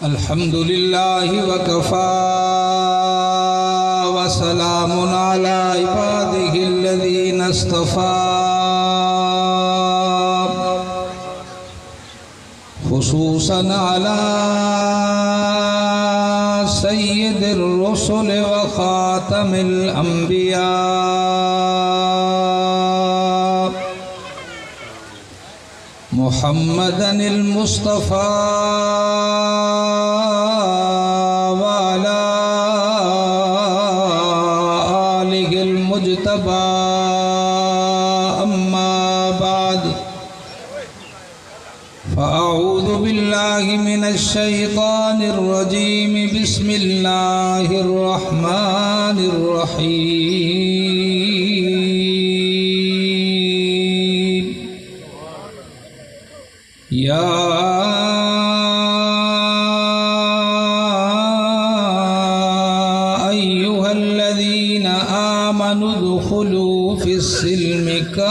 الحمد لله وكفى وسلام على عباده الذين اصطفى خصوصا على سيد الرسل وخاتم الأنبياء محمدا المصطفى وعلى آله المجتبى أما بعد فأعوذ بالله من الشيطان الرجيم بسم الله الرحمن الرحيم يا أيها الذين آمنوا ادخلوا في السلم كافة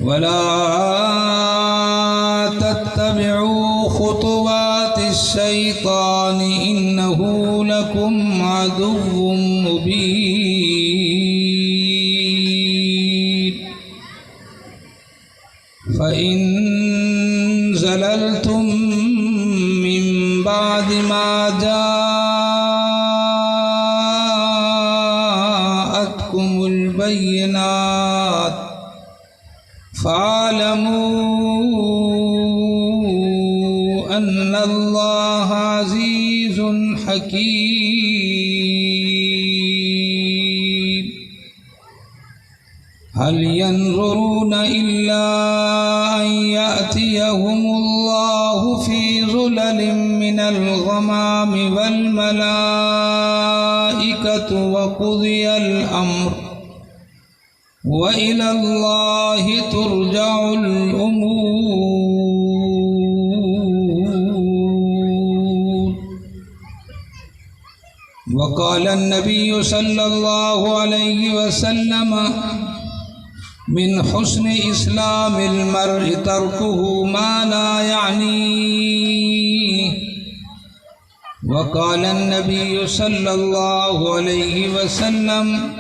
ولا تتبعوا خطوات الشيطان إنه لكم عدو مبين فإن زللتم من بعد ما جاءتكم البينات فاعلموا أن الله عزيز حكيم هل ينظرون إلا أن يأتيهم الله في ظلل من الغمام والملائكة وقضي الأمر وإلى الله ترجع الأمور وقال النبي صلى الله عليه وسلم من حسن إسلام المرء تركه ما لا يعنيه وقال النبي صلى الله عليه وسلم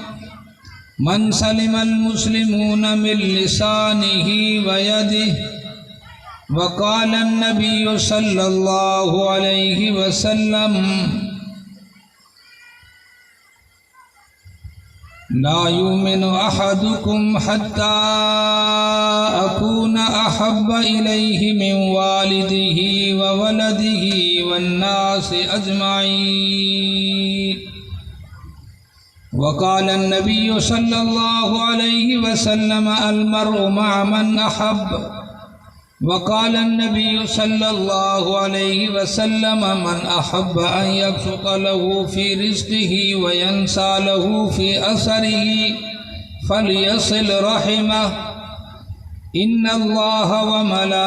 من سلم المسلمون من لسانه ويده وقال النبي صلى الله عليه وسلم لا يؤمن أحدكم حتى أكون أحب إليه من والده وولده والناس أجمعين وقال النبي صلى الله عليه وسلم المرء مع من أحب وقال النبي صلى الله عليه وسلم من أحب أن يبسط له في رزقه وينسى له في أثره فليصل رحمه إن الله وملائكته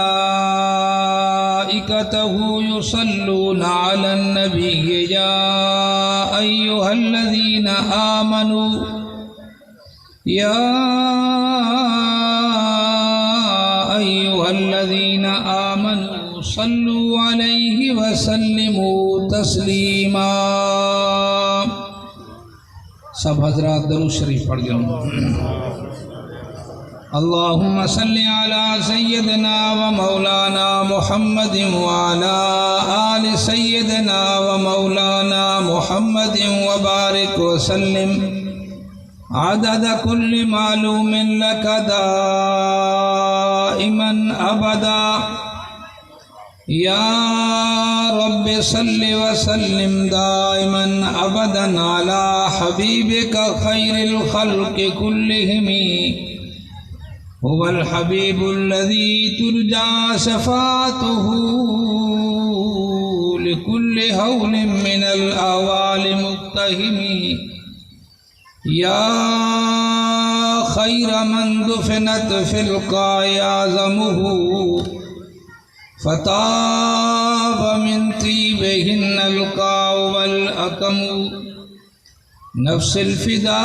يصلون على النبي يا أيها الذين آمنوا صلوا عليه وسلموا تسلیما. سب حضرات درود شریف پڑھ گئے. اللهم صل على سيدنا ومولانا محمد وعلى آل سيدنا ومولانا محمد وبارك وسلم عدد كل معلوم لك دائما أبدا. يا رب صل وسلم دائما أبدا على حبيبك خير الخلق كلهم. هو الحبيب الذي ترجى شفاعته لكل هول من الأهوال مقتهم. يا خير من دفنت في القاع أعظمه فطاب من طيبهن القاع والأكم. نفس الفداء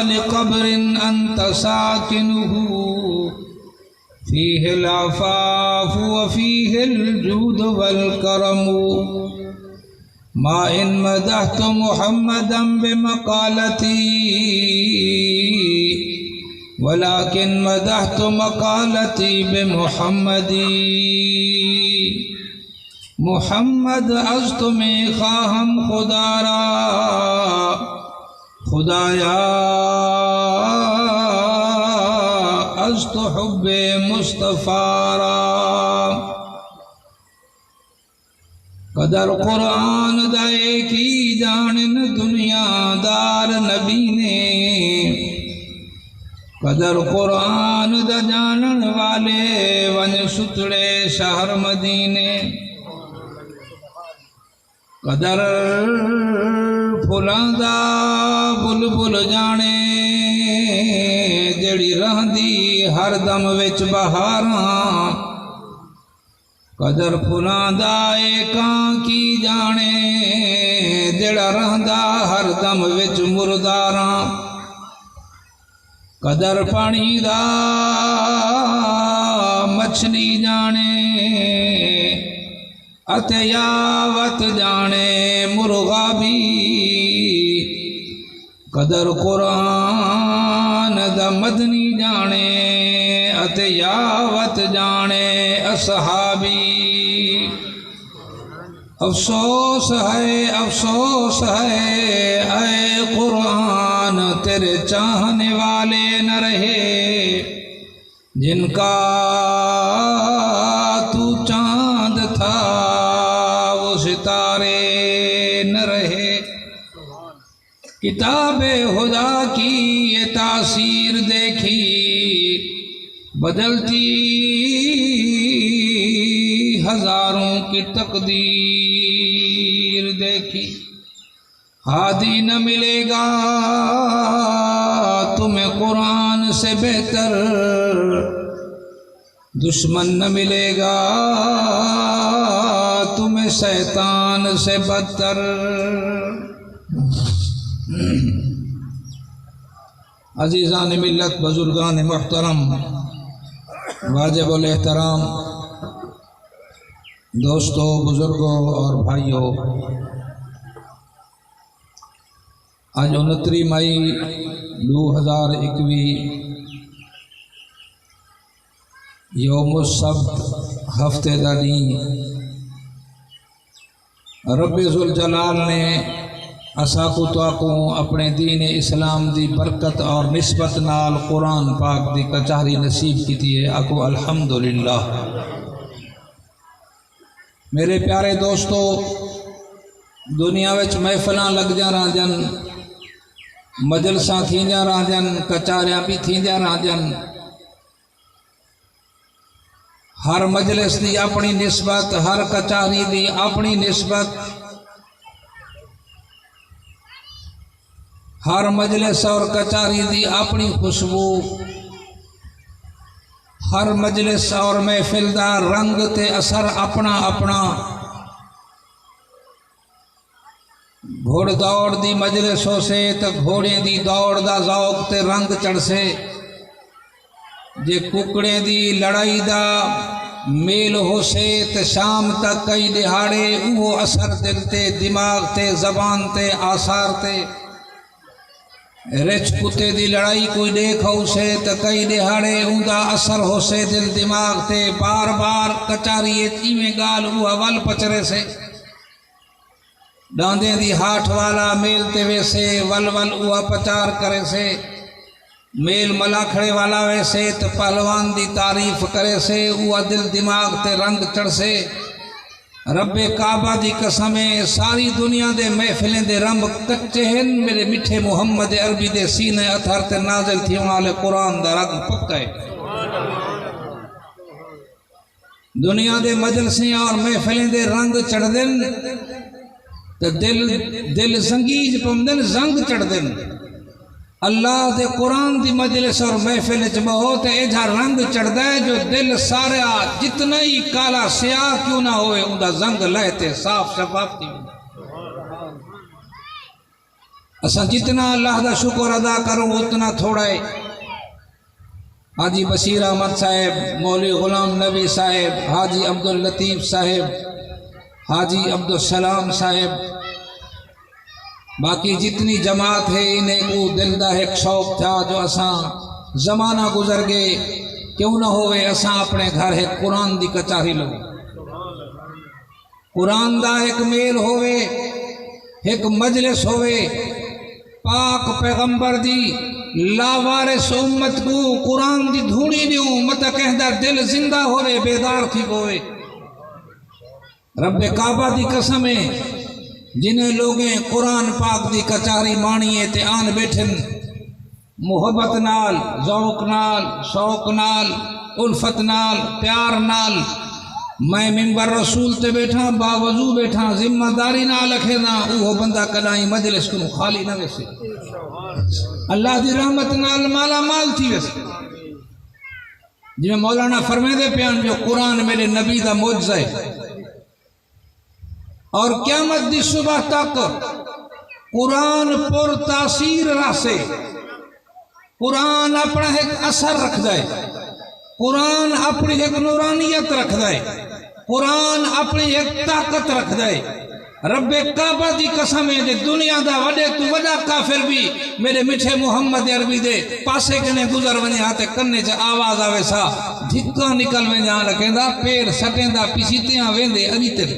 لقبر أنت ساكنه فيه العفاف وفيه الجود والكرم ما إن مدحت محمدا بمقالتي ولكن مدحت مقالتي بمحمدی محمد از تمہیں خواہم خدا را خدایا از تو حب مصطفیٰ را قدر قرآن دائے کی جانن دنیا دار نبی نے قدر قرآن دا جانن والے ون ستڑے شہر مدینے قدر پھلاں دا بلبل جانے جڑی رہندی ہر دم وچ بہاراں قدر پھلاں دا کاں کی جانے جڑا رہندا ہر دم وچ مرداراں قدر پانی دا مچھلی جانے اتیاوت جانے مرغا بھی قدر قرآن دا مدنی جانے اتیاوت جانے اصحابی افسوس ہے اے قرآن تیرے چاہنے والے نہ رہے جن کا تو چاند تھا وہ ستارے نہ رہے کتاب خدا کی یہ تاثیر دیکھی بدلتی ہزاروں کی تقدیر دیکھی ہادی نہ ملے گا تمہیں قرآن سے بہتر دشمن نہ ملے گا تمہیں شیطان سے بدتر عزیزان ملت بزرگان محترم واجب الاحترام دوستو بزرگوں اور بھائیوں آج 29 مئی 2021 یوم السبت ہفتے دا دن رب ذوالجلال نے اساکو تواکو اپنے دین اسلام دی برکت اور نسبت نال قرآن پاک دی کچہری نصیب کی تھی ہے آکو الحمدللہ میرے پیارے دوستو دنیا وچ محفلاں لگ جا رہا جن مجلساں تھی جا رہا جن کچہریاں بھی تھی جا رہا جن ہر مجلس دی اپنی نسبت ہر کچہری دی اپنی نسبت ہر مجلس اور کچہری دی اپنی خوشبو ہر مجلس اور محفل دا رنگ تے اثر اپنا اپنا گھوڑ دوڑ دی مجلس ہو سے تے گھوڑے دی دوڑ دا ذوق تے رنگ چڑھ سے جے ککڑے دی لڑائی دا میل ہو سے تے شام تک کئی دہاڑے وہ اثر دل تے دماغ تے زبان تے آثار تے رچ کتے دی لڑائی کوئی دیکھو سے تو کئی دہاڑے اوندا اثر ہو سے دل دماغ تے بار بار کچاری چیمیں گال وہ ول پچرے سے ڈاندے دی ہاتھ والا میل تے ویسے ول ول وہ پچار کرے سے میل ملاکھڑے والا ویسے تو پہلوان دی تعریف کرے سے وہ دل دماغ تے رنگ چڑھ سے رب کعبہ دی قسمیں ساری دنیا دے محفلیں دے رمب کچے ہیں میرے میٹھے محمد عربی دے سینے اتھر تے نازل تھی والے قرآن دا رنگ پکا ہے دنیا دے مجلسیں اور محفلیں دے رنگ چڑھ دن تو دل زنگیج پمدن زنگ چڑھ دن اللہ دے قرآن دی مجلس اور محفل چ بہت ایجا رنگ چڑھ دے جو دل سارا جتنا ہی کالا سیاہ کیوں نہ ہوئے ان دا زنگ لہتے صاف شفاف تھی اساں جتنا اللہ دا شکر ادا کروں اتنا تھوڑا ہے. حاجی بشیر احمد صاحب، مولوی غلام نبی صاحب، حاجی عبداللطیف صاحب، حاجی عبدالسلام صاحب، باقی جتنی جماعت ہے انہیں کو دل دا ایک شوق تھا جو اساں زمانہ گزر گئے کیوں نہ ہوئے اساں اپنے گھر ایک قرآن دی کچہری لو، قرآن دا ایک میل ہوئے، ایک مجلس ہوئے، پاک پیغمبر دی لاوارث امت کو قرآن دی دھوڑی دیوں متا کہندہ دل زندہ ہوئے بیدار تھی ہوئے. رب کعبہ دی قسم ہے جنہیں لوگیں قرآن پاک دی کچاری مانیے تے آن بیٹھن محبت نال، ذوق نال، شوق نال، الفت نال، پیار نال. میں منبر رسول تے بیٹھا باوضو بیٹھا ذمہ داری نہ لکھے نا وہ بندہ کدائیں مجلس کو خالی نہ ویسے اللہ دی رحمت نال مالا مال تھی ویسے. جی مولانا فرمائے دے پیان جو قرآن میرے نبی دا معجزہ ہے اور قیامت دی صبح تک قرآن پر تاثیر راسے، قرآن اپنا ایک اثر رکھ دائے، قرآن اپنی ایک نورانیت رکھ دائے، قرآن اپنی ایک طاقت رکھ دائے. رب کعبہ دی قسم ہے دنیا دا وڈے تو وڈا کافر بھی میرے میٹھے محمد عربی دے پاسے کنے گزر ونجے آتے کرنے چا آواز آوے سا دھکا نکل میں جہاں لکھیں دا پیر سٹیں دا پیسیتیاں ویندے ابھی تر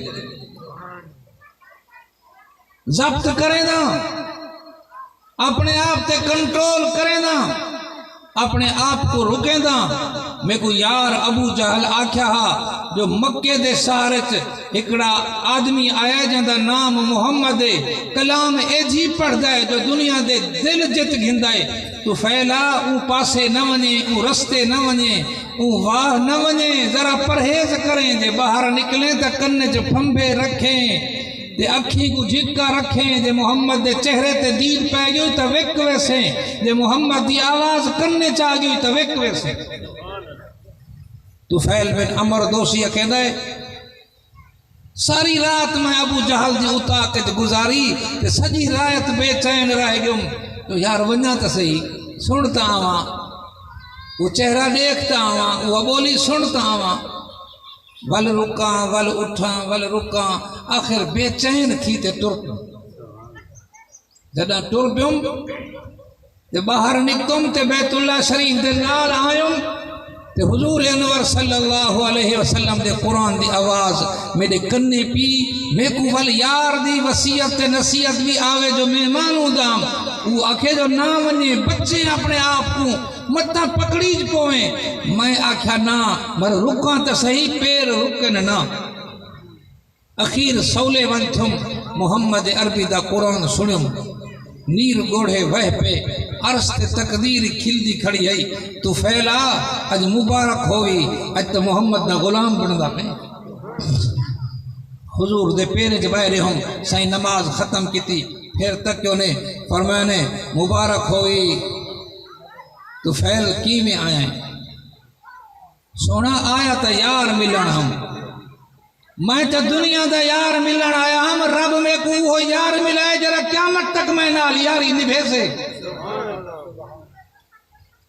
ضبط کریں دا، اپنے آپ تے کنٹرول کریں دا، اپنے آپ کو رکیں دا. میں کو یار ابو جہل آکھیا ہا جو مکے دے سارچ اکڑا آدمی آیا جاندہ نام محمد کلام اے جی پڑھ دائے جو دنیا دے دل جت گھندائے تو فیلا او پاسے نہ ونجے او رستے نہ ونجے او واہ نہ ونجے ذرا پرہیز کریں جے باہر نکلیں تا کنے جو پھمبے رکھیں دے اکھی کو جھکا رکھیں دے محمد دے چہرے تے دید پہ گئی تا وک ویسے دے محمد دی آواز کرنے چاہ گئی تا وک ویسے. تو فیل بن عمر دوسی کہہ دے ساری رات میں ابو جہل دی اطاقت گزاری تے سجی رات بے چین رہ گم تو یار ونجا تا صحیح سنتا آواں وہ چہرہ دیکھتا آواں وہ بولی سنتا آواں ول رکاں ول اٹھاں ول رکاں آخر بے چین تھی تے ٹر جدہ ٹر پیوں تے باہر نکتم تے بیت اللہ شریف دے نال آئیم تے حضور انور صلی اللہ علیہ وسلم دے قرآن دی آواز میرے کنے پی میں کو ول یار دی وصیت تے نصیحت بھی آوے جو مہمانوں دام وہ آکھے جو نہ ونجے بچے اپنے آپ کو متا پکڑیج پویں میں آکھا نا مر رکاں تا صحیح پیر رکن نا. اخیر سولے ونتھم محمد عربی دا قرآن سنم نیر گوڑھے وہ پہ عرص تے تقدیر کھل دی کھڑی ہے تو فیلا اج مبارک ہوئی اج تو محمد نا غلام بندہ پہ حضور دے پیرے جبائے ہوں سائیں نماز ختم کی تھی پھر تک انہیں فرمایا نے مبارک ہوئی تو فیل کی میں آیا ہے سونا آیا تا یار ملن ہم میں تا دنیا دا یار ملن آیا ہم رب میں کو وہ یار ملائے جرا قیامت تک میں نال یاری نبھے سے.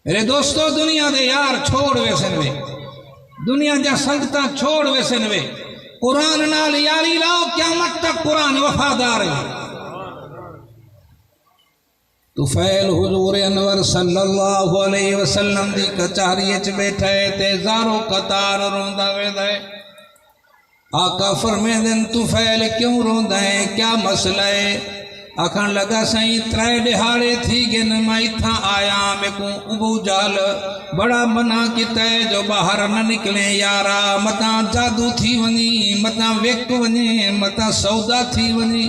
میرے دوستو دنیا دے یار چھوڑ ویسن وے دنیا جا سنگتاں چھوڑ ویسن وے قرآن نال یاری لاؤ قیامت تک قرآن وفادار ہے. تو فیل حضور انور صلی اللہ علیہ وسلم دی کچہری اچ بیٹھے تے زارو قطار روندا ویندے آقا فرمے دن تو فیل کیوں روندا ہے کیا مسئلہ ہے آکھن لگا سائیں ترائے دہاڑے تھی گن میں تھا آیا میں کو ابو جال بڑا منع کیتا ہے جو باہر نہ نکلیں یارا متا جادو تھی ونی متا ویک ونی متا سودا تھی ونی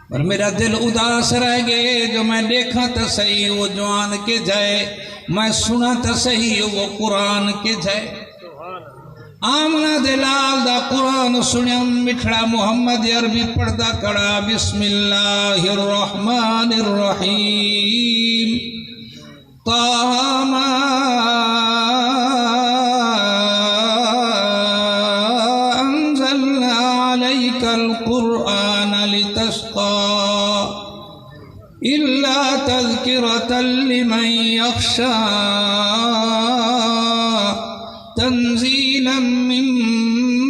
پر میرا دل اداس رہ گئے جو میں دیکھا تا صحیح وہ جوان کے جائے میں سنا تا صحیح وہ قرآن کے جائے. آمنہ دلال دا قرآن سنیم مٹھڑا محمد عربی پڑھدا کڑا بسم اللہ الرحمن الرحیم طه ما انزلنا عليك القرآن لتشقى يشاء تنزيلا ممن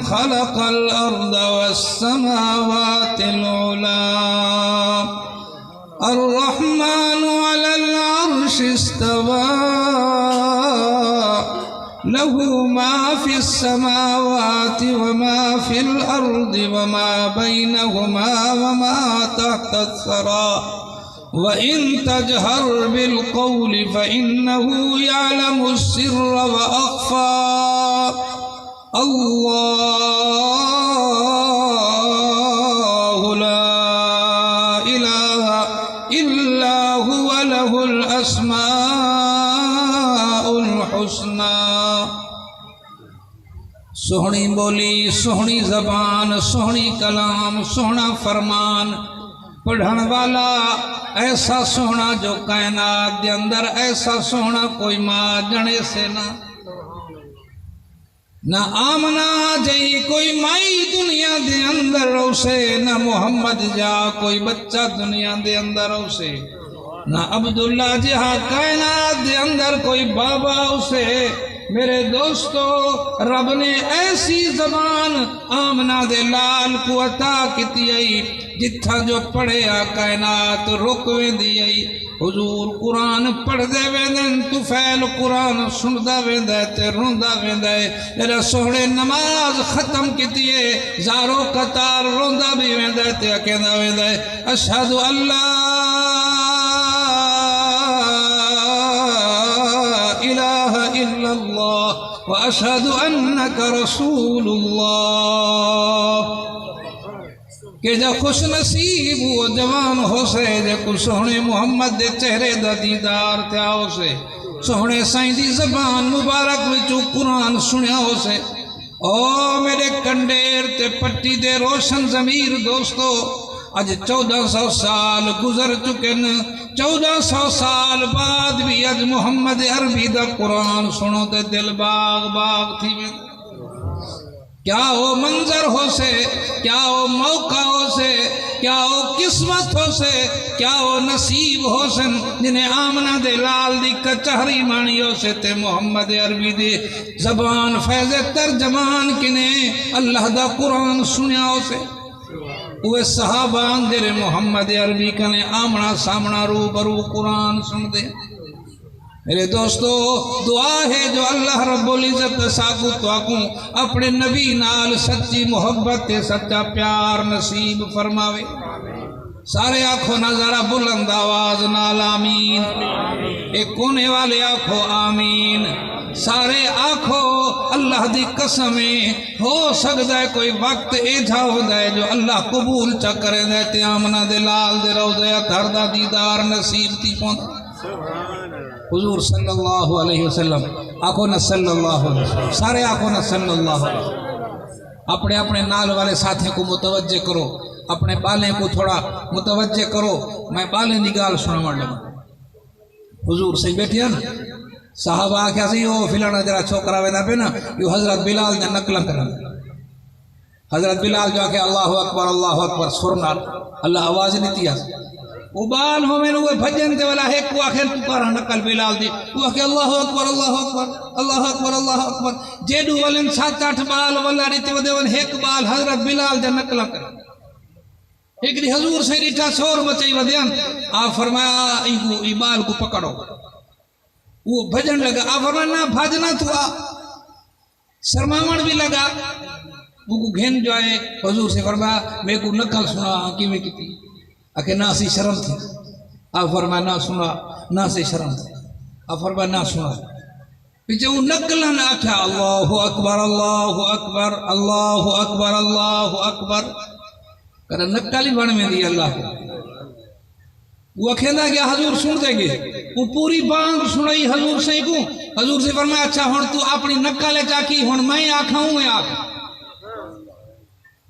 خلق الأرض والسماوات العلى الرحمن على العرش استوى له ما في السماوات وما في الأرض وما بينهما وما تحت الثرى وإن تجهر بالقول فإنه يعلم السر وأخفى الله لا إله إلا هو له الأسماء الحسنى سہنی بولی سہنی زبان سہنی کلام سہنا فرمان پڑھن والا ایسا سونا جو کائنات دے اندر ایسا سونا کوئی ماں جنے سے نہ آمنا جئی کوئی مائی دنیا دے اندر روسے نہ محمد جا کوئی بچہ دنیا دے اندر روسے نہ عبداللہ جہا کائنات دے اندر کوئی بابا اسے میرے دوستو رب نے ایسی زبان آمنہ دے لال کو عطا کیتی آئی جتھا جو پڑھے کائنات رکویں دی آئی حضور قرآن پڑھ دے ویندن تو فیل قرآن سن دا ویندہ تے رون دا ویندہ جیرہ سوڑے نماز ختم کیتی ہے زارو قطار رون دا بھی ویندہ تے اکیندہ ویندہ اشہد اللہ الہ الا اللہ واشہد انک رسول اللہ کہ جا خوش نصیب وہ جوان ہو سے جا کو سونے محمد دے چہرے دا دیدار تھا ہو سے سونے سائیں دی زبان مبارک وچو قرآن سنیا ہو سے او میرے کنڈیر تے پٹی دے روشن ضمیر دوستو اج 1400 سال گزر چکن 1400 سال بعد بھی اج محمد عربی دا قرآن سنو تے دل باغ باغ تھی میں کیا وہ منظر ہو سے کیا وہ موقع ہو سے کیا وہ قسمت ہو سے کیا وہ نصیب ہو سن جنہیں آمنہ دے لال دی کچہری مانی ہو سے تے محمد عربی دی زبان فیض ترجمان کنے اللہ دا قرآن سنیا ہو سے وہ صحابان جرے محمد عربی کنے آمنہ سامنہ رو برو قرآن سن دے میرے دوستو دعا ہے جو اللہ رب العزت ساکو تو آکوں اپنے نبی نال سچی محبت سچا پیار نصیب فرماوے سارے آنکھوں نظرہ بلند آواز نال آمین ایک کونے والے آنکھوں آمین سارے آنکھوں اللہ دی قسمیں ہو سکتا ہے کوئی وقت ایجھا ہو جائے جو اللہ قبول چا کرے دیتے آمنہ دے لال دے روضہ دھر دا دیدار نصیب تی پہنچ حضور صلی اللہ علیہ وسلم آنکھوں نہ صلی اللہ علیہ وسلم سارے آنکھوں نہ صلی اللہ علیہ وسلم اپنے اپنے نال والے ساتھیں کو متوجہ کرو اپنے بالیں کو تھوڑا متوجہ کرو میں بالیں دی گال سنا مار لگا حضور سے بیٹھے ہیں صحابہ کیا سی وہ فلانا جرا چھوکرا وینا پہ نا یہ حضرت بلال نے نقل کرنا حضرت بلال جو کہ اللہ اکبر سرنا اللہ آواز نہیں تھی وہ بال ہو میں نے وہ بھجن تے والا ہے کو آخر پکارا نقل بلال دی وہ کہ اللہ اکبر جیڈو والن 7-8 بال والا ریتے ودے ون ایک بال حضرت بلال دے نقل کر ایک دی حضور سے ریٹا شور مچائی ودیان آپ فرمایا ای بال کو پکڑو وہ بھجن لگا آپ فرمایا نہ بھجنا تو سرمامن بھی لگا وہ کو گھن جو آئے حضور سے فرمایا میں کو نقل سنا کی میں کیتی اکھے نہ سی شرم تھی آپ فرمایا نہ سنا نہ سی شرم تھی آپ فرمایا نہ سنا پیچھے وہ نقلن آکھا اللہ اکبر کرا نقلی بڑھ میں دی اللہ وہ کہنا کہ حضور سن دے گے وہ پوری بانگ سنائی حضور سے کو حضور سے فرمایا اچھا ہون تو اپنی نقل چاکی ہون میں آکھاؤں میں آکھا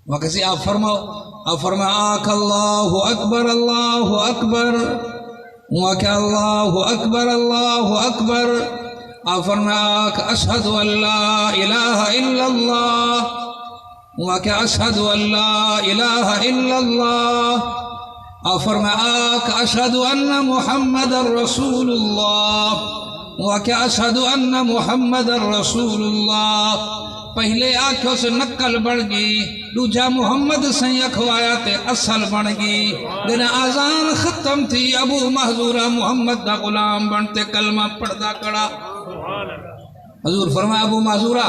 وہ کسی آپ فرماؤ آکھ اللہ اکبر وہ کہ اللہ اکبر آپ فرمایا آکھ اشہد ان لا الہ الا اللہ وہ کہ اشہد ان لا الہ الا اللہ اور فرمایا کہ اشہد ان محمد رسول اللہ وَكَ اشہد ان محمد رسول اللہ. پہلے آنکھوں سے نقل بڑھ گئی، دوجا محمد سے اکھوایا تے اصل بن گئی. دن آزان ختم تھی، ابو محذورہ محمد دا غلام بنتے کلمہ پڑھدا کڑا. حضور فرمایا ابو محذورہ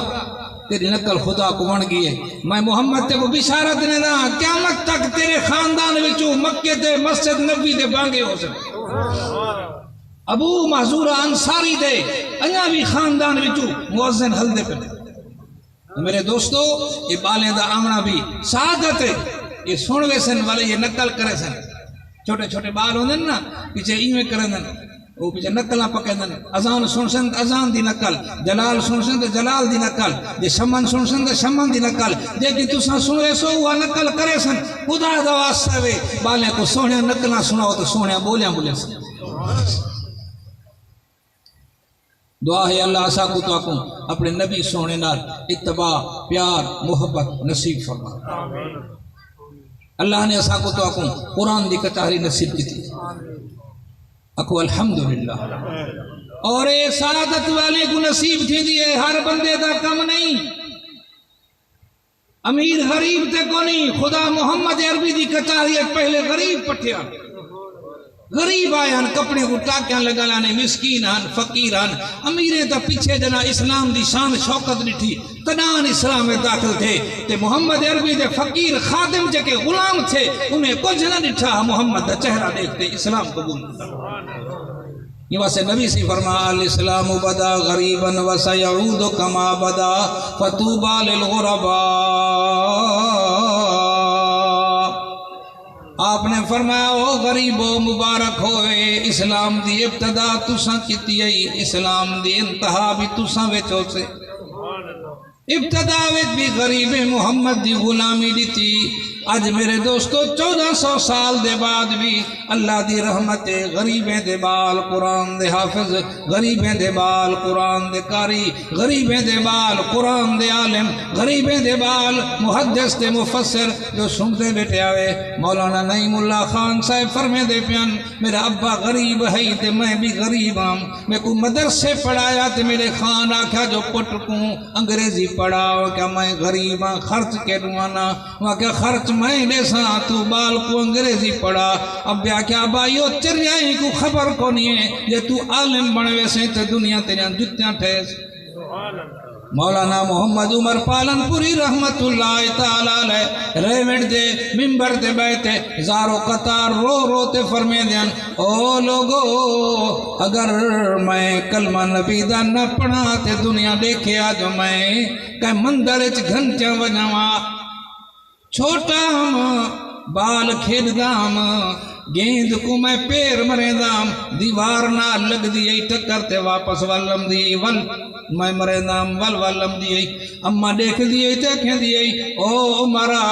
تیری نقل خدا کو بن گئی ہے، میں محمد تے کو بشارت نے دا قیامت تک تیرے خاندان وچوں مکے تے مسجد نبی دے بانگے ہو سکتے. ابو محذورہ انصاری دے انہاں بھی خاندان وچوں مؤذن ہل دے پہ. میرے دوستو یہ بالیں دا آمنا بھی سعادت ہے. یہ سنوے سن والے یہ نقل کرے سن، چھوٹے چھوٹے بال ہوندے نا پیچھے ایویں کرے دن، وہ پیچھے نقلاں پکے دن. اذان سن سن اذان دی نقل، جلال سن سن جلال دی نقل، جے شمن سن سن شمن دی نقل. جے کہ تساں سنوے سو وہ نقل کرے سن. خدا دا واسطہ وے بالیں کو سونے نقلاں سناؤ تو سونے بولیاں بولے سن. دعا ہے اللہ اسا کو تو اپنے نبی سونے نال اتباع پیار محبت نصیب فرما. اللہ نے اسا کو تو قرآن دی کچہری نصیب کی تھی. اکو الحمدللہ. اور اے سعادت والے کو نصیب تھی دیئے ہر بندے دا کم نہیں. امیر غریب تے کو نہیں. خدا محمد عربی دی کچہری پہلے غریب پٹھیا، غریب آئے ہن کپڑے کو ٹاکیاں لگا لانے، مسکین ہن فقیر ہن. امیرے تا پیچھے جنا اسلام دی شان شوکت ڈٹھی تنان اسلام میں داخل تھے. تے محمد عربی دے فقیر خادم جے غلام تھے انہیں کچھ نہ ڈٹھا، محمد دا چہرہ دیکھتے اسلام قبول. یہ واسے نبی سی فرما الاسلام بدا غریبا وسیعود کما بدا فتوبا للغرباء. آپ نے فرمایا او غریبو مبارک ہوئے، اسلام دی ابتدا تساں کیتی ہے، اسلام دی انتہا بھی تساں وچوں سے. ابتدا وچ بھی غریب محمد دی غلامی دیتی. آج میرے دوستو 1400 سال دے بعد بھی اللہ دی رحمت غریبیں دے بال قرآن دے حافظ، غریبیں دے بال قرآن دے قاری، غریبیں دے بال قرآن دے عالم، غریبیں دے بال محدث دے مفسر جو سنتے بیٹھے آوے. مولانا نعیم اللہ خان صاحب فرمے دے پیان میرا ابا غریب ہے تے میں بھی غریب ہوں. میں کو مدرسے پڑھایا تے میرے خان آکھا جو پٹ کو انگریزی پڑھاؤ کیا میں غریب ہاں خرچ کے دوانا. وہاں کیا خرچ میں نے سا تو بال کو انگریزی پڑھا. اب بیا کیا بائیو چریائی کو خبر کو نہیں ہے جے تو عالم بنوے سے تو دنیا تیریاں جتیاں ٹھیس. مولانا محمد عمر پالن پوری رحمت اللہ تعالیٰ علیہ ریوٹ دے ممبر دے بیٹھے زارو قطار رو روتے فرمے دیان او لوگو اگر میں کلمہ نبی دا نہ پڑھا تے دنیا دیکھے آج میں کہ مندرچ گھنٹیاں وجاواں چھوٹا ہم بال کھیل دام گیند کو میں پیر مرے دام دیوار نہ لگ دیئی ٹکرتے واپس والم دی ول میں مرے دام ول والم دیئی اما دیکھ دیئی دیکھیں دیئی او مرا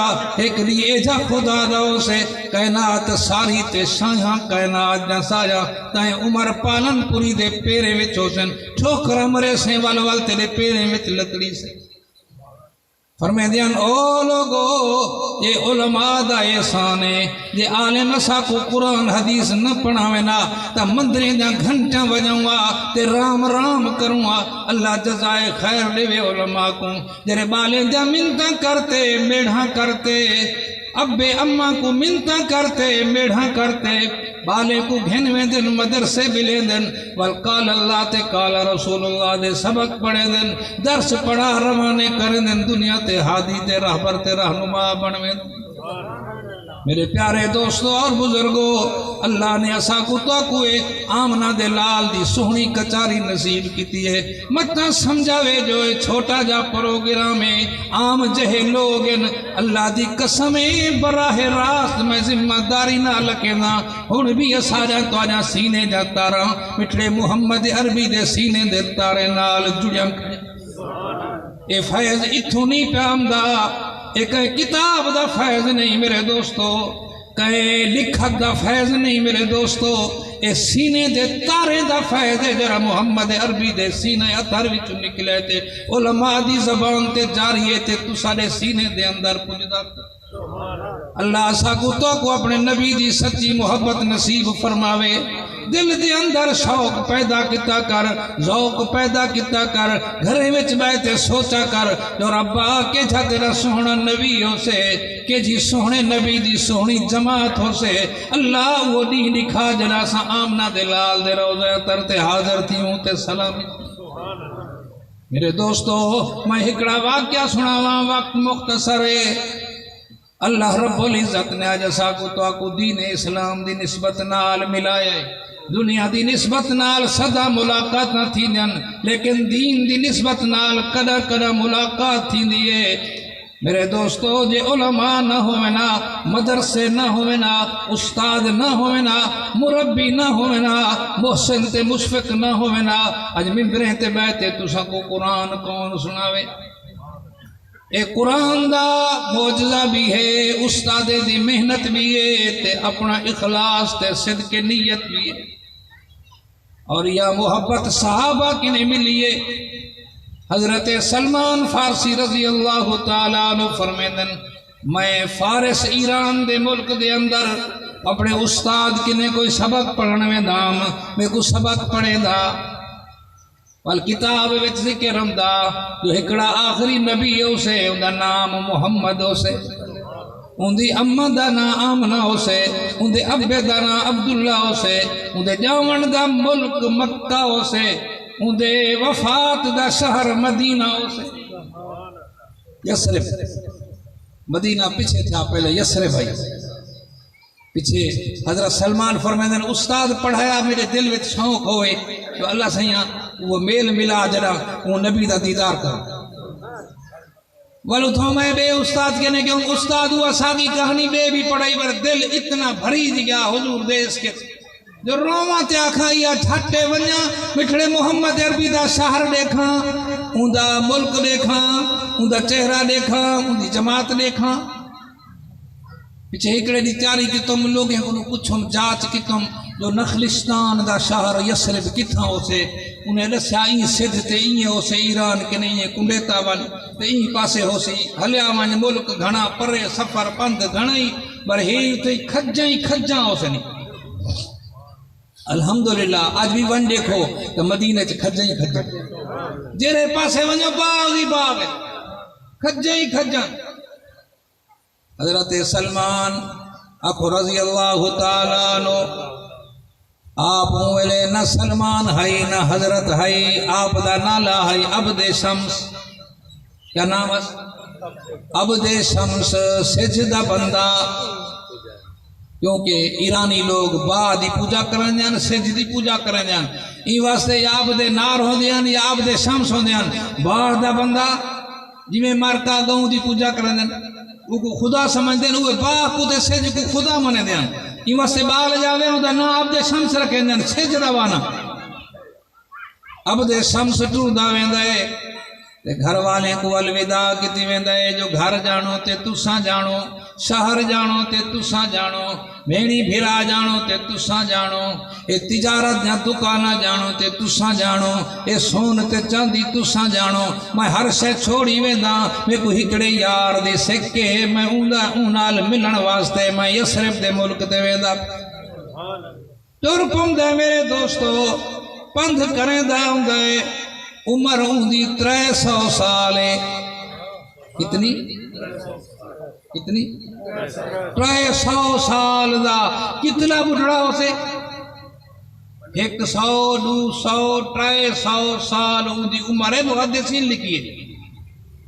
ایک دیئے جا خدا داؤ سے کائنات ساری تے شاہاں کائنات جا سایا تائیں عمر پالن پوری دے پیرے وچ ہوسن ٹھوکر مرے سے ول ول تیرے پیرے وچ لکڑی سے. فرمے دیان او لوگو یہ علماء دا احسان ہے یہ عالم اسا کو قرآن حدیث نہ پڑھاوے نا تا مندریں دا گھنٹیاں بجاؤں تے رام رام کروں. اللہ جزائے خیر لے وے علماء کو جرے بالیں دا منتاں کرتے میڑھاں کرتے ابے اماں کو منتاں کرتے میڑھاں کرتے بالے کو گھنویں دن مدرسے بلے دن والقال اللہ تے قال رسول اللہ دے سبق پڑھے دن درس پڑھا روانے کرے دن دنیا تے ہادی تے رہبر تے رہنما بنویں دن. میرے پیارے دوستو اور بزرگو اللہ نے اسا کو تو کوئے آمنہ دے لال دی سہنی کچاری نصیب کیتی ہے. متنا سمجھاوے جو چھوٹا جا پروگرام ہے عام جہے لوگن اللہ دی قسمیں براہ راست میں ذمہ داری نہ لکینا. ہن بھی اسا جا تو آجا سینے جا تارا مٹھڑے محمد عربی دے سینے دے تارے نال جڑیاں کھڑے. اے فیض اتھو نہیں پیامدہ ایک کتاب دا فیض نہیں میرے دوستو، کہیں لکھت دا فیض نہیں میرے دوستو، اے سینے دے تارے دا فیض ہے جرا محمد عربی دے سینے اتھر وچوں نکلے تے علماء دی زبان تے جاری ہے تے تو سارے سینے دے اندر پجدا. اللہ ساکو تو کو اپنے نبی دی سچی محبت نصیب فرماوے دل دے اندر شوق پیدا کیتا کر ذوق پیدا کیتا کر گھرے وچ بیٹھے سوچا کر جو ربا کہ جا تیرا سوہنا نبی ہو سے کہ جی سوہنے نبی دی سوہنی جماعت ہو سے اللہ وہ دی دکھا جنا سا آمنہ دے لال دے روزہ ترتے حاضر تھی ہوں تے سلامی میرے دوستو میں ہکڑا واقعہ سناواں وقت مختصر ہے اللہ رب العزت نے آج ساکو تو آکو دین اسلام دی نسبت نال ملایا ہے دنیا دی نسبت نال صدا ملاقات نہ تھی دن لیکن دین دی نسبت نال کدا کدا ملاقات تھی دیئے میرے دوستو جے علماء نہ ہوئنا مدرسے نہ ہوئنا استاد نہ ہوئنا مربی نہ ہوئنا محسن تے مشفق نہ ہوئنا اج ممبریں تے بیٹھے تو سکو قرآن کون سناوے اے قرآن دا معجزہ بھی ہے استاد دی محنت بھی ہے تے اپنا اخلاص تے صدق نیت بھی ہے اور یا محبت صحابہ کی نہیں ملی ہے حضرت سلمان فارسی رضی اللہ تعالیٰ عنہ فرمیدن میں فارس ایران دے ملک دے اندر اپنے استاد کی نے کوئی سبق پڑھنے میں دام میں کوئی سبق پڑھے دا والکتاب وچ ذکر ہمدا جو ہکڑا آخری نبی ہو سے ان دا نام محمد ہو سے ان دی امہ دا نام آمنہ ہو سے ان دے ابے دا نام عبداللہ ہو سے ان دے جاون دا ملک مکہ ہو سے ان دے وفات دا شہر مدینہ ہو سے یسرف مدینہ پیچھے تھا پہلے یسرف بھائی پیچھے حضرت سلمان فرمائدن استاد پڑھایا میرے دل وچ شوق ہوئے تو اللہ سیاں وہ میل ملا جڑا وہ نبی دا دیدار کر ولو تو میں بے استاد کہنے کہ استاد ہوا ساگی کہانی بے بھی پڑھائی پر دل اتنا بھری دیا حضور دیس کے جو روما تے آکھا یا چھٹے ونیا مٹھڑے محمد عربی دا شہر دیکھا ان دا ملک دیکھا ان دا چہرہ دیکھا ان دی جماعت دیکھا پیچھے ایکڑے دی تیاری کی تم لوگ ہیں انہوں پوچھم جاچ کی تم جو نخلستان دا شہر یسرب کتھاں ہو سے انہیں لسیا این صد تے این ہو سے ایران کے نہیں ہے کنڈیتا ون تے این پاسے ہو سی حلیا من ملک گھنا پرے سفر پند گھنائی بر ہی تے کھجاں ہو سے نہیں الحمدللہ آج بھی ون دیکھو تو مدینہ چھ کھجاں جیرے پاسے ونجو باغ ہی باغ ہے کھجاں حضرت سلمان اکھو رضی اللہ تعالیٰ عنہ آپ ہوئے نہ سلمان ہے نہ حضرت ہے آپ دا نالا ہے عبد شمس کیا نام ہے عبد شمس سجدہ بندہ کیونکہ ایرانی لوگ با دی پوجا کرن جان سجدی پوجا کرن جان ای واسطے یا عبد نار ہو دیان یا عبد شمس ہو دیان باہر دا بندہ جی میں مارکا گاؤں دی پوجا کرن جان وہ کو خدا سمجھ دیں وہ با کو دے سج کو خدا منے دیان ای واسطے بال جاوے او دا نا عبد شمس رکھن جان سجدہ وانا عبد شمس ٹو دا ویندا ہے تے گھر والے کو الوداع کیتی ویندا ہے جو گھر جانو تے تساں جانو شہر جانو تے تساں جانو بھیڑی بھیرا جانو تے تساں جانو اے تجارت یا دکانہ جانو تے تساں جانو اے سون تے چاندی تساں جانو میں ہر شے چھوڑی ویندا میں کو ہکڑے یار دے سکے میں اونال ملن واسطے میں یسرب دے ملک تے ویندا تر پم دے میرے دوستو پندھ کریں دا ہوندا ہے عمر ہوندی 300 سال ہے کتنی 300 سال دا کتنا بڑھڑا ہو سے 100 200 300 سال دی عمر محدثین لکھی ہے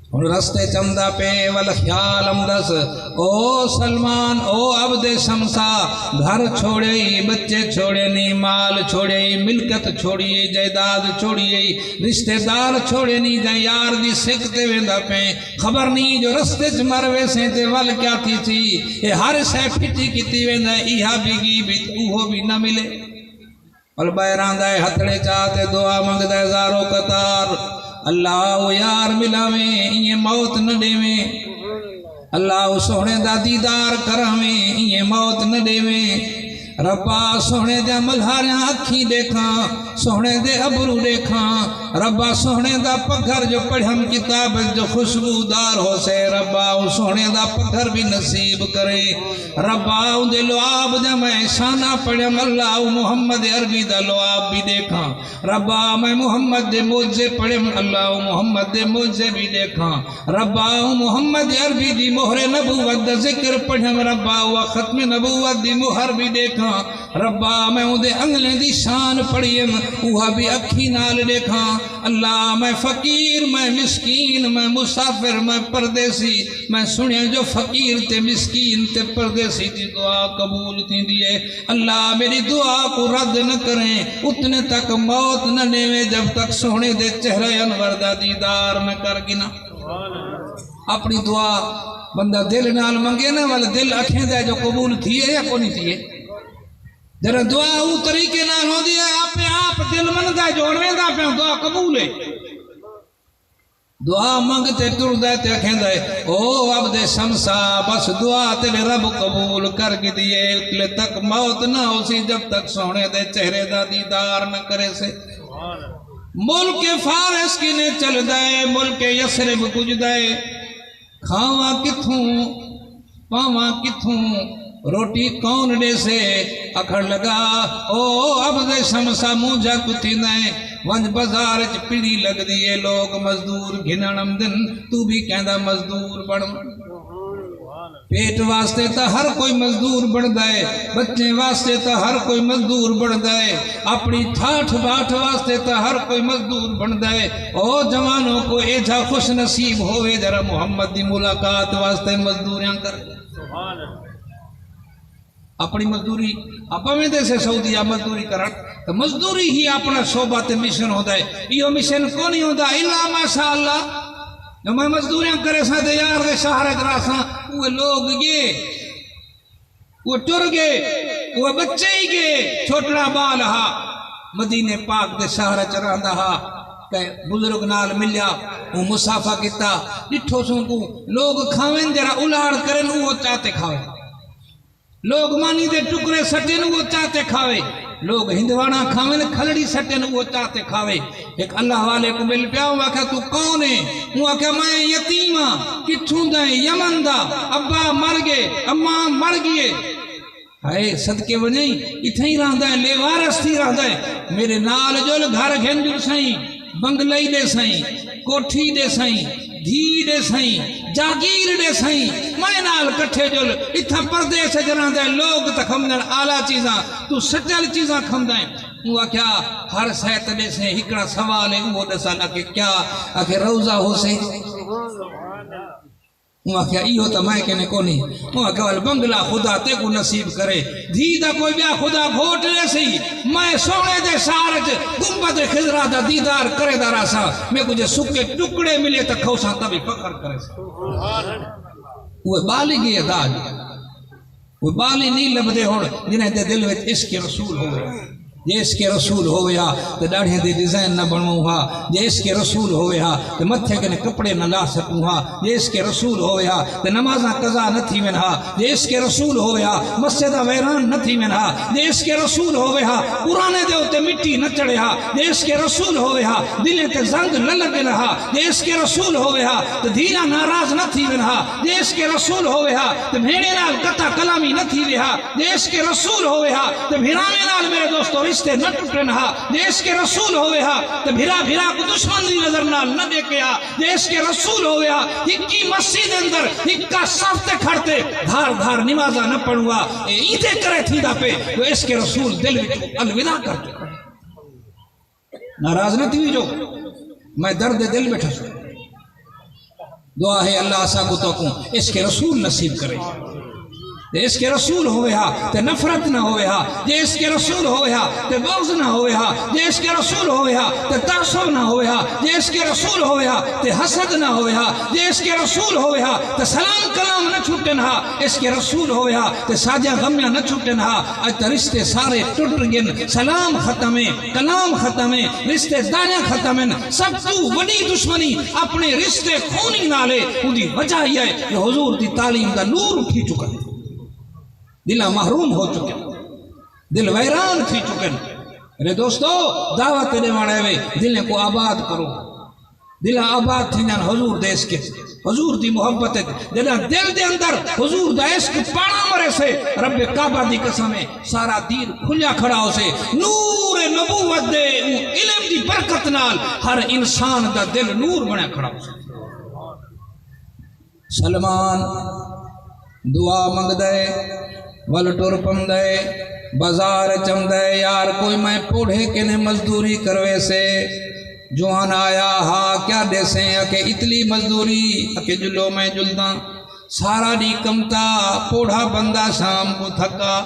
اور رستے چمدہ پہ والخیال امدس او سلمان او عبد شمسا گھر چھوڑے بچے چھوڑے نہیں مال چھوڑے ملکت چھوڑی جائیداد چھوڑی رشتہ دار چھوڑے نہیں جائیں یار دی سکتے ویندہ پہ خبر نہیں جو رستے چمر ویسے تے وال کیا تھی تھی یہ ہر سے پھٹی کیتی ویندہ ایہا بھی اوہو بھی نہ ملے اور بیران دائے ہتھڑے چاہتے دعا منگ دائے زارو قطار اللہ یار ملاویں یہ موت نہ دیویں اللہ سونے دا دیدار کراویں یہ موت نہ دیویں ربا سونے دے ملہاریاں اکھی دیکھاں سونے دے ابرو دیکھاں ربا سونے دا پگھر جو پڑھم کتاب جو خوشبودار ہو سے ربا سونے دا پگھر بھی نصیب کرے ربا دے لعاب جا میں شانہ پڑھم اللہ محمد عربی دا لعاب بھی دیکھاں ربا میں محمد دے موجزے پڑھم اللہ محمد دے موجزے بھی دیکھاں ربا محمد عربی دی مہر نبوت دا ذکر پڑھم ربا و ختم نبوت دی مہر بھی دیکھاں ربا میں دے انگلیں دی شان پڑھیم وہ بھی اکھی نال دیکھاں اللہ میں فقیر میں مسکین میں مسافر میں پردیسی میں سنیا جو فقیر تے مسکین تے پردیسی دی دعا قبول تھی دیئے اللہ میری دعا کو رد نہ کریں اتنے تک موت نہ نیوے جب تک سونے دے چہرے انور دا دیدار میں کر گنا اپنی دعا بندہ دل نال منگے نا والا دل اکھیں دے جو قبول تھیے یا کو نہیں تھیے جرہ دعا او طریقے نال ہو دیا آپ دل من دا جوڑویں دا پہ دعا قبول ہے دعا منگتے ٹر دے تے اکھیں دے او عبد شمسا بس دعا تیرے رب قبول کر کے دیے اتلے تک موت نہ ہو سی جب تک سونے دے چہرے دا دیدار نہ کرے سے ملک فارس کی نے چل دے ملک یسرب کچھ دے کھاواں کتھوں پاواں کتھوں روٹی کون دے سے اکھڑ لگا او عبد شمسا مونجا کتی نئے ونج بازار چ پیڑی لگ دیئے لوگ مزدور گھنانم دن تو بھی کہندہ مزدور بڑھ پیٹ واسطے تا ہر کوئی مزدور بڑھ دائے بچے واسطے تا ہر کوئی مزدور بڑھ دائے اپنی ٹھاٹھ باٹھ واسطے تا ہر کوئی مزدور بڑھ دائے او جوانوں کو ایجا خوش نصیب ہوئے جرہ محمد دی ملاقات واسطے مزدوریاں کر اپنی مزدوری اپا میں دے سے سعودیہ مزدوری کرن تو مزدوری ہی اپنا شعبہ تے مشن ہو دائے یہ مشن کو نہیں ہو دائے اللہ ماشاءاللہ جو میں مزدوریاں کرے ساں دے یار دے شہر دراساں وہ لوگ گئے وہ ٹر گئے وہ بچے ہی گئے چھوٹڑا بال ہا مدینے پاک دے شہر چراندہ ہا کہ بزرگ نال ملیا وہ مسافہ کتا ڈٹھو سوں کو لوگ کھاویں جرہ الاڑ کرن وہ چاہتے کھاویں لوگ مانی دے ٹکرے سٹن وہ چاہتے کھاوے لوگ ہندوانا کھاوے کھلڑی سٹن وہ چاہتے کھاوے ایک اللہ والے کو مل پیا وہ آکھا تو کون ہے وہ آکھا میں یتیمہ کتھوں دائیں یمن دا ابا مر گئے اماں مر گئے ہائے صدقے ونجیں اتھیں ہی رہن دائیں لے وارس تھی رہن دائیں میرے نال جو گھر گھنجر سائیں بنگلئی دے سائیں کوٹھی دے سائیں دھی دے سائیں جاگیر دے سائیں میں نال کٹھے جو اتھا پردے سے جنان دے لوگ تا کھمدن آلہ چیزاں تو سچل چیزاں کھمدائیں وہ کیا ہر سیت دے سے ہکڑا سوال ہے وہ دے سالا کہ کیا آکھے روزہ ہو سے وہ کیا ایہو تا میں کہنے کو نہیں وہ کیا بنگلہ خدا تے کو نصیب کرے دھی دا کوئی بیا خدا گھوٹ لے سی میں سونے دے سارج گمبد خضرہ دا دیدار کرے دا راسا میں کچھ سکے ٹکڑے ملے تا کھوسا تبھی فخر کرے سا وہ بالی گئے داج وہ بالی نہیں لبدے ہوڑ جنہیں دے دل وچ عشق رسول ہوئے جے اس کے رسول ہوئے ہاں تو ڈاڑھیں دے ڈیزائن نہ بنواؤں ہاں جے اس کے رسول ہوئے ہاں تو متھے کنے کپڑے نہ لا سکوں ہاں جے اس کے رسول ہوئے ہاں تو نمازاں قضا نہ تھی من ہاں جے اس کے رسول ہوئے ہاں مسجدہ ویران نہ تھی من ہاں جے اس کے رسول ہوئے ہاں پرانے دے ہوتے مٹی نہ چڑھے ہاں جے اس کے رسول ہوئے ہاں دلیں تے زنگ نہ لگے رہا جے اس کے رسول ہوئے ہاں تو دھیرا ناراض نہ تھی من ہاں جے اس کے رسول ہوئے ہاں تو بھیڑے نال قطع کلامی نہ تھی رہا جے اس کے رسول ہوئے ہاں تو بھیرانے نال میرے دوستو رشتے نہ ٹوٹن ہا دیش کے رسول ہوئے ہا تو بھیرا کو دشمن دی نظر نال نہ دیکھے ہا دیش کے رسول ہوئے ہا ہکی مسجد اندر ہکا صفتے کھڑتے دھار دھار نمازہ نہ پڑھوا ایدے کرے تھی دا پہ تو اس کے رسول دل وچ الوداع کرتے ناراض نہ تھی جو میں درد دل بیٹھا سو دعا ہے اللہ سا کو تو اس کے رسول نصیب کرے اس کے رسول ہوئے ہاں تے نفرت نہ ہوئے ہاں جے اس کے رسول ہوئے ہاں تے بغض نہ ہوئے ہاں جے اس کے رسول ہوئے ہاں تے تعصب نہ ہوئے ہاں جے اس کے رسول ہوئے ہاں تے حسد نہ ہوئے ہاں جے اس کے رسول ہوئے ہاں تے سلام کلام نہ چھوٹن ہاں اس کے رسول ہوئے ہاں تے ساجہ غمیاں نہ چھوٹن ہاں اج تے رشتے سارے ٹوٹ گئے سلام ختم ہے کلام ختم ہے رشتے داریاں ختم ہیں سب تو بڑی دشمنی اپنے رشتے خونی نالے اودی وجہ یہ ہے کہ حضور دی تعلیم دا نور اٹھی چکا ہے دلہ محروم ہو چکے دل ویران تھی چکے ارے دوستو دعوت دے واڑے وے دل کو آباد کرو دل آباد تھی جان حضور دے عشق حضور دی محبت جڑا دل دے اندر حضور دا عشق پانا مرے سے رب کعبہ دی قسم ہے سارا دین کھلیا کھڑا ہو سے نور نبوت دے علم دی برکت نال ہر انسان دا دل نور بنیا کھڑا ہو سے سلمان دعا منگ دے ول ٹر پم دے بازار چم دے یار کوئی میں پوڑھے کے نے مزدوری کروے سے جوان آیا ہاں کیا دے سے اکے اتلی مزدوری اکے جلو میں جلداں سارا دی کمتا پوڑھا بندہ شام کو تھکا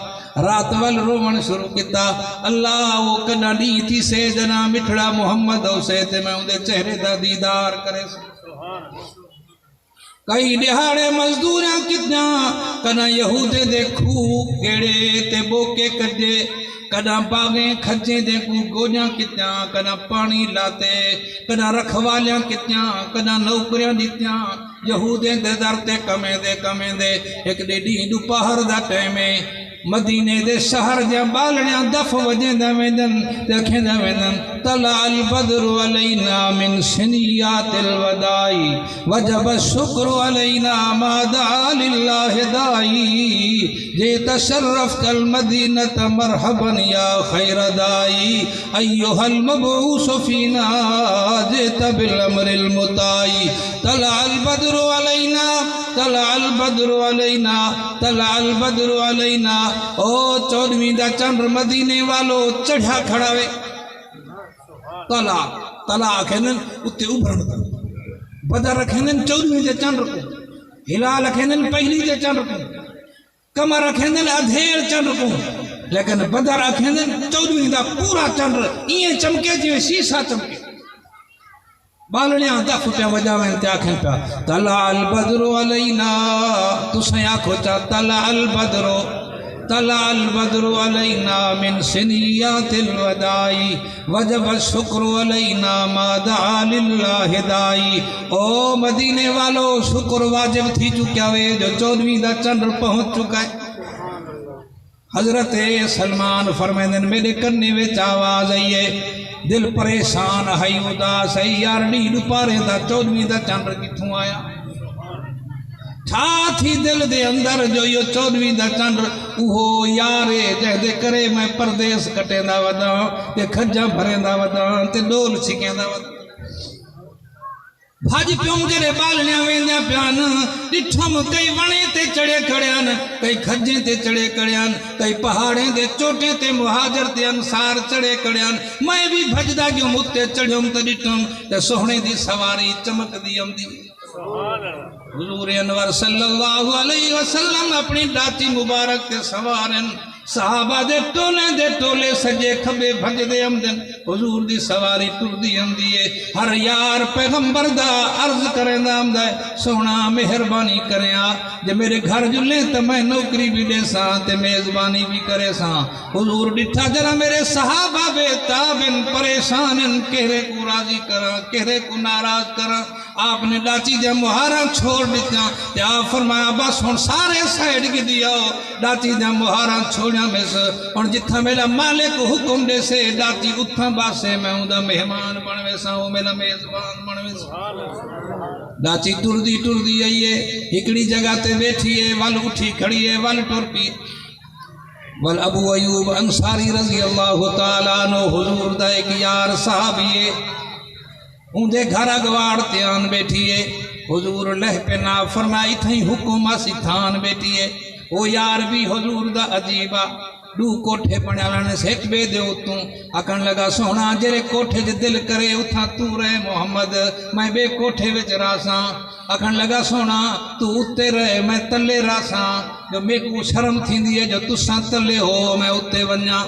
رات ول رومن شروع کیتا اللہ وہ کنا دی تھی سے جنا مٹھڑا محمد ہو سے تے میں اندے چہرے دا دیدار کرے سے کئی دہاڑے مزدوریاں کتنا کنا یہودے دے کھو کیڑے تے بوکے کڈے کنا باغیں کھجے دے کو گوجاں کتنا کنا پانی لاتے کنا رکھوالیاں کتنا کنا نوکریاں دیتیاں یہودے دے در تے کمے دے ایک ڈیڈی دوپہر دا ٹائمے مدینے دے شہر دے بالڑیاں دف وجے دا ویندن دیکھیں دا ویندن طلع البدر علینا من سنیات الودائی وجب الشکر علینا ما دعا للہ دائی جیت شرفت المدینت مرحبا یا خیر دائی ایوہ المبعوث فینا جیت بالامر المطائی طلع البدر علینا طلع البدر علینا طلع البدر علینا او 14ویں دا چندر مدینے والو چڑھا کھڑاوے طلع کھینن اتے ابھرن بدر کھینن 14ویں دا چندر کو ہلال کھینن پہلی دا چندر کو کمر کھینن ادھیر چندر کو لیکن بدر کھینن 14ویں دا پورا چندر یہ چمکے جو شیشہ چمکے بالڑیاں دف پہ وجاویں تے آکھیں پہ طلع البدر علینا تسیں آکھو چا طلع البدر علینا من سنیات الودائی وجب الشکر علینا ما دعا للہ دائی او مدینے والو شکر واجب تھی چکیا وے جو 14ویں دا چندر پہنچ چکا ہے حضرت سلمان فرمیدن میرے کرنے وے آواز آئیے دل پریشان ہے اداس ہے یار ڈیڑھ پارے دا 14ویں دا چندر کتھوں آیا تھا تھی دل دے اندر جو یہ 14ویں دا چندر اوہو یارے جہ دے کرے میں پردیس کٹے دا ودا تے کھجا بھرے دا ودا تے ڈول چھکے دا ودا بھاج پیوں جرے بالنیاں ویندیاں پیان ڈٹھم کئی ونے تے چڑے کھڑیان کئی کھجیں تے چڑے کھڑیان کئی پہاڑیں دے چوٹیں تے مہاجر تے انسار چڑے کھڑیان میں بھی بھجدا گیوں متے چڑھیوں تے ڈٹھم تے سوہنے دی سواری چمک دی امدی حضور انور صلی اللہ علیہ وسلم اپنی ڈاچی مبارک تے سوارن صحابہ دے ٹولے سجے کھبے بھج دے امدن حضور دی سواری ٹر دی امدیے ہر یار پیغمبر دا عرض کریں دا امدہ سونا مہربانی کریں جے میرے گھر جلے تو میں نوکری بھی دے ساں تے میزبانی بھی کرے ساں حضور ڈٹھا جرا میرے صحابہ بے تابن پریشانن کہرے کو راضی کرا کہرے کو ناراض کرا آپ نے ڈاچی دے مہارا چھوڑ دیتا تے آپ فرمایا بس ہون سارے سائیڈ کی دیا ڈاچی دے مہارا چھوڑیا میں سے اور جتھا میرا مالک حکم دے سے ڈاچی اتھا باسے میں ہوں دا مہمان بنوے سا ہوں میرا میزبان بنوے سا ڈاچی ٹر دی آئیے ہکڑی جگہ تے بیٹھیے ول اٹھی کھڑیے ول ٹر پی ول ابو ایوب انصاری رضی اللہ تعالیٰ عنہ حضور دا ایک یار صحابیے اندے گھر اگوار آن بیٹھیے حضور لہ پہ نا فرمائی تھیں حکم اسی تھان بیٹھیے او یار بھی حضور دا عجیبہ دو کوٹھے پڑھنے والا سیک بے دے اتوں اکن لگا سونا جرے کوٹھے جے دل کرے اتھا تو رہے محمد میں بے کوٹھے وچ راساں اکن لگا سونا تو اتے رہے میں تلے راساں جو میں کو شرم تھی دیئے جو تساں تلے ہو میں اتے ونیا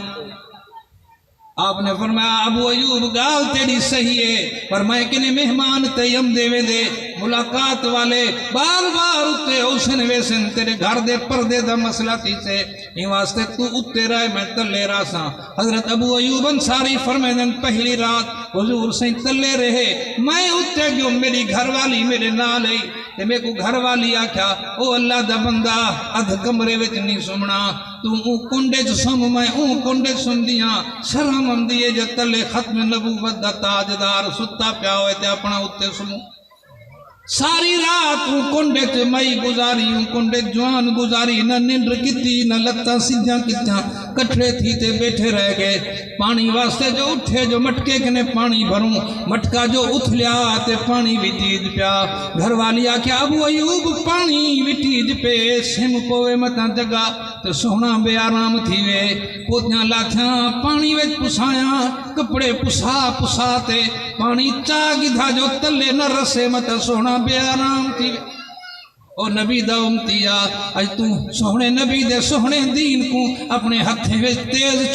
آپ نے فرمایا ابو ایوب گال تیری صحیح ہے پر میں کنے مہمان تیم دے وے دے ملاقات والے بار بار اتے اوسن ویسن تیرے گھر دے پردے دا مسئلہ تھی سے ہی واسطے تو اتے رہے میں تلے راساں حضرت ابو ایوب انصاری فرمیدن پہلی رات حضور سے تلے رہے میں اتے گیوں میری گھر والی میرے نال ہی تے میں کو گھر والی آکھا او اللہ دا بندہ ادھ کمرے وچ نہیں سمنا تو او کنڈے چ سم میں او کنڈے سم دیاں شرم آندی ہے جے تلے ختم نبوت دا تاجدار ستا پیا ہوئے تے اپنا اتے سمو ساری رات او کنڈے تے مئی گزاری او کنڈے جوان گزاری نہ نندر کیتی نہ لتا سیدھا کیتا کٹھڑے تھی تے بیٹھے رہ گئے پانی واسطے جو اٹھے جو مٹکے کنے پانی بھروں مٹکا جو اٹھ لیا تے پانی وٹیج پیا گھر والی آکھیا ابو ایوب پانی وٹیج پہ سم پوے متا جگہ تے سونا بے آرام تھی وے پوتیاں لاتھیاں پانی وچ پسایا کپڑے پسا تے پانی چا گدھا جو تلے نہ رسے متا سونا بے آرام تھی وے او نبی دا امتیا اج تو سوہنے نبی دے سوہنے دین کو اپنے ہتھیں وچ تیز